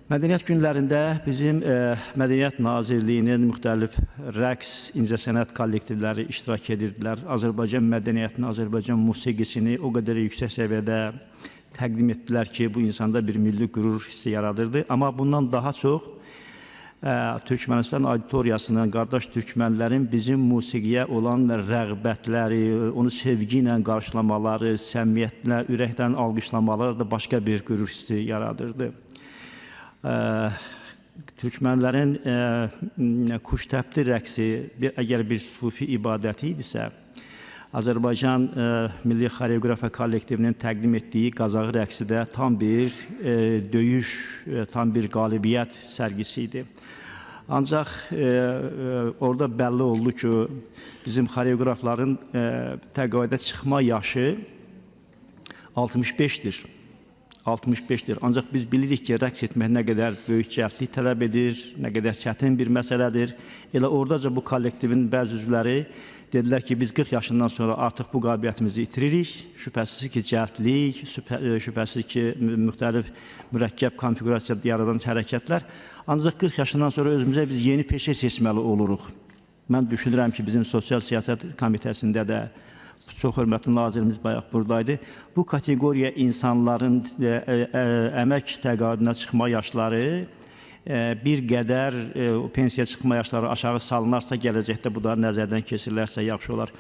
Mədəniyyət günlərində bizim Mədəniyyət Nazirliyinin müxtəlif rəqs, incəsənət kollektivləri iştirak edirdilər. Azərbaycan mədəniyyətini, Azərbaycan musiqisini o qədər yüksək səviyyədə təqdim etdilər ki, bu insanda bir milli qürur hissi yaradırdı. Amma bundan daha çox Türkmənistan auditoriyasının, qardaş türkmənlərin bizim musiqiyə olan rəğbətləri, onu sevgi ilə qarşılamaları, səmimiyyətlə, ürəkdən alqışlamaları da başqa bir qürur hissi yaradırdı. Türkmənlərin Kuştəpli rəqsi əgər bir sufi ibadəti idisə, Azərbaycan Milli Xoreografiya kollektivinin təqdim etdiyi Qazağı rəqsi də tam bir döyüş, tam bir qalibiyyət sərgisi idi. Ancaq orada bəlli oldu ki, bizim xoreografların təqaüdə çıxma yaşı 65-dir. 65-dir. Ancaq biz bilirik ki, rəqs etmək nə qədər böyük cəldlik tələb edir, nə qədər çətin bir məsələdir. Elə oradaca bu kollektivin bəzi üzvləri dedilər ki, biz 40 yaşından sonra artıq bu qabiliyyətimizi itiririk. Şübhəsiz ki, cəldlik, şübhəsiz ki, müxtəlif mürəkkəb konfigurasiyada yaradan hərəkətlər. Ancaq 40 yaşından sonra özümüzə biz yeni peşə seçməli oluruq. Mən düşünürəm ki, bizim Sosial Siyasət Komitəsində də çox hörmətli nazirimiz bayaq buradaydı. Bu kateqoriya insanların əmək təqaüdünə çıxma yaşları bir qədər pensiya çıxma yaşları aşağı salınarsa, gələcəkdə bu da nəzərdən keçirilərsə yaxşı olar.